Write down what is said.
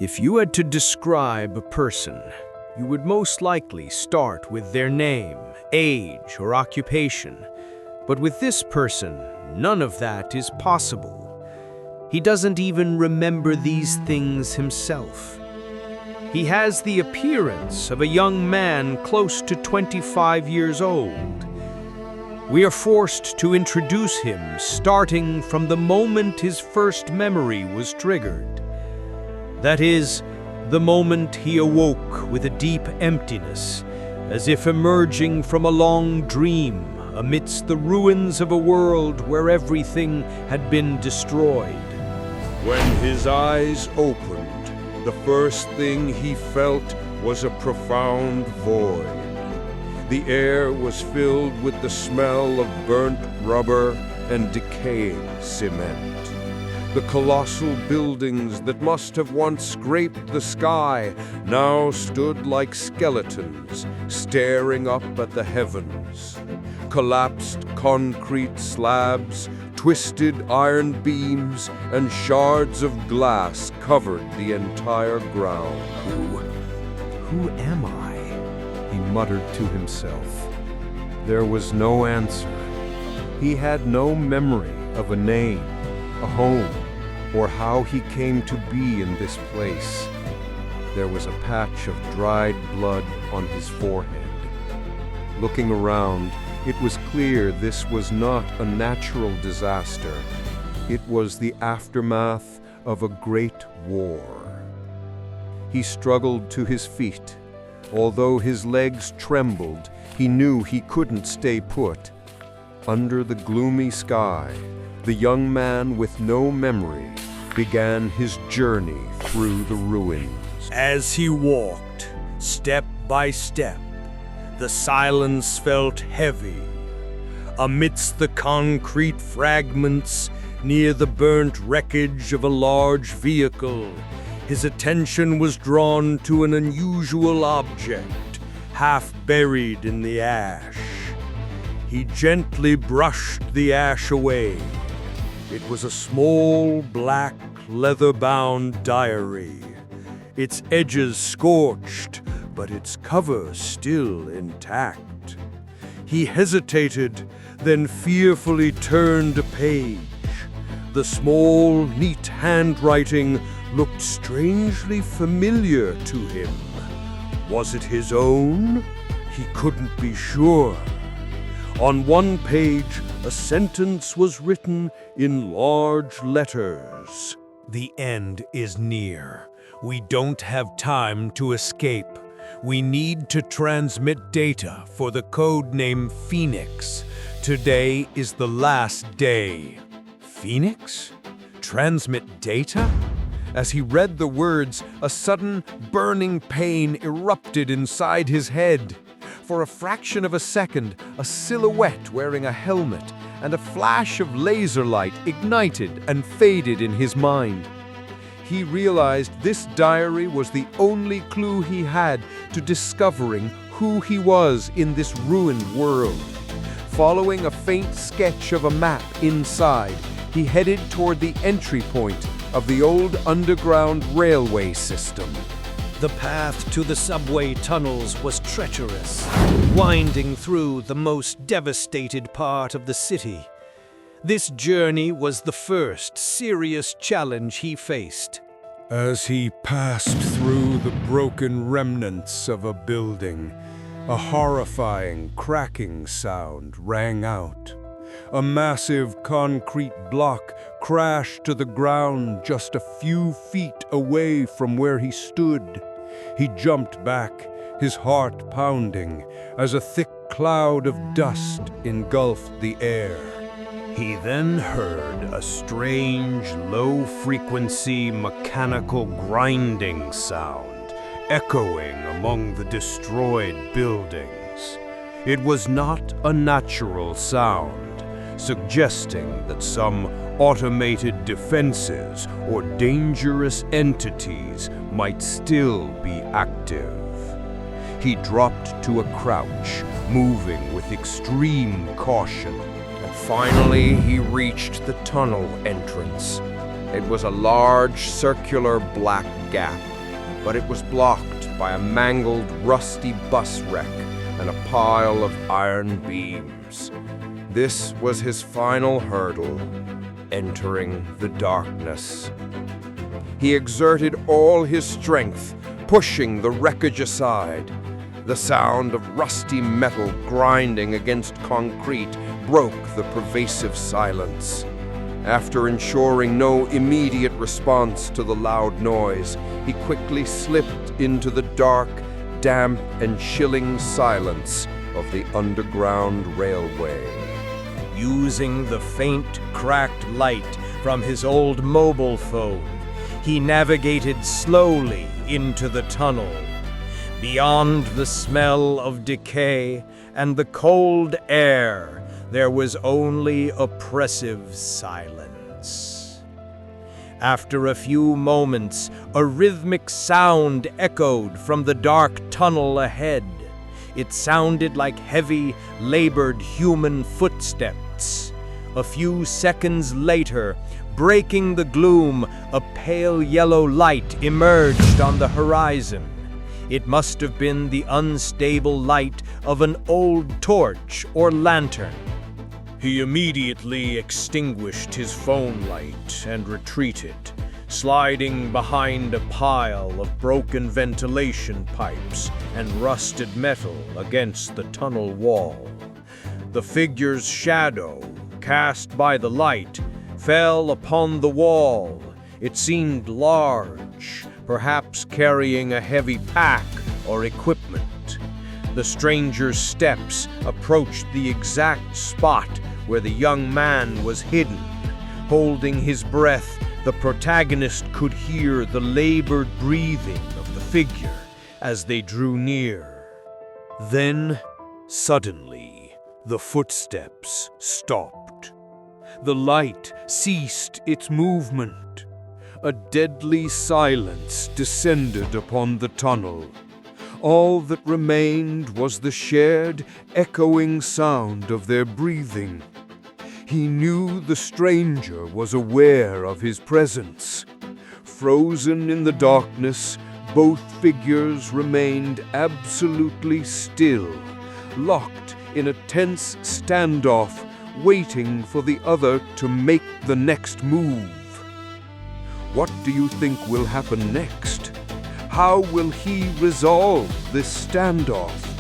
If you had to describe a person, you would most likely start with their name, age, or occupation. But with this person, none of that is possible. He doesn't even remember these things himself. He has the appearance of a young man close to 25 years old. We are forced to introduce him starting from the moment his first memory was triggered. That is, the moment he awoke with a deep emptiness, as if emerging from a long dream amidst the ruins of a world where everything had been destroyed. When his eyes opened, the first thing he felt was a profound void. The air was filled with the smell of burnt rubber and decaying cement. The colossal buildings that must have once scraped the sky now stood like skeletons, staring up at the heavens. Collapsed concrete slabs, twisted iron beams, and shards of glass covered the entire ground. Who am I? He muttered to himself. There was no answer. He had no memory of a name, a home, or how he came to be in this place. There was a patch of dried blood on his forehead. Looking around, it was clear this was not a natural disaster. It was the aftermath of a great war. He struggled to his feet. Although his legs trembled, he knew he couldn't stay put. Under the gloomy sky, the young man with no memory began his journey through the ruins. As he walked, step by step, the silence felt heavy. Amidst the concrete fragments near the burnt wreckage of a large vehicle, his attention was drawn to an unusual object, half buried in the ash. He gently brushed the ash away. It was a small, black, leather-bound diary. Its edges scorched, but its cover still intact. He hesitated, then fearfully turned a page. The small, neat handwriting looked strangely familiar to him. Was it his own? He couldn't be sure. On one page, a sentence was written in large letters. The end is near. We don't have time to escape. We need to transmit data for the code name Phoenix. Today is the last day. Phoenix? Transmit data? As he read the words, a sudden, burning pain erupted inside his head. For a fraction of a second, a silhouette wearing a helmet and a flash of laser light ignited and faded in his mind. He realized this diary was the only clue he had to discovering who he was in this ruined world. Following a faint sketch of a map inside, he headed toward the entry point of the old underground railway system. The path to the subway tunnels was treacherous, winding through the most devastated part of the city. This journey was the first serious challenge he faced. As he passed through the broken remnants of a building, a horrifying cracking sound rang out. A massive concrete block crashed to the ground just a few feet away from where he stood. He jumped back, his heart pounding, as a thick cloud of dust engulfed the air. He then heard a strange, low-frequency mechanical grinding sound echoing among the destroyed buildings. It was not a natural sound, suggesting that some automated defenses or dangerous entities might still be active. He dropped to a crouch, moving with extreme caution. Finally, he reached the tunnel entrance. It was a large, circular black gap but it was blocked by a mangled, rusty bus wreck and a pile of iron beams. This was his final hurdle, entering the darkness. He exerted all his strength, pushing the wreckage aside. The sound of rusty metal grinding against concrete broke the pervasive silence. After ensuring no immediate response to the loud noise, he quickly slipped into the dark, damp, and chilling silence of the underground railway. Using the faint, cracked light from his old mobile phone, he navigated slowly into the tunnel. Beyond the smell of decay and the cold air, there was only oppressive silence. After a few moments, a rhythmic sound echoed from the dark tunnel ahead. It sounded like heavy, labored human footsteps. A few seconds later, breaking the gloom, a pale yellow light emerged on the horizon. It must have been the unstable light of an old torch or lantern. He immediately extinguished his phone light and retreated, sliding behind a pile of broken ventilation pipes and rusted metal against the tunnel wall. The figure's shadow, cast by the light, fell upon the wall. It seemed large, perhaps carrying a heavy pack or equipment. The stranger's steps approached the exact spot where the young man was hidden. Holding his breath, the protagonist could hear the labored breathing of the figure as they drew near. Then, suddenly, the footsteps stopped. The light ceased its movement. A deadly silence descended upon the tunnel. All that remained was the shared, echoing sound of their breathing. He knew the stranger was aware of his presence. Frozen in the darkness, both figures remained absolutely still, locked in a tense standoff, waiting for the other to make the next move. What do you think will happen next? How will he resolve this standoff?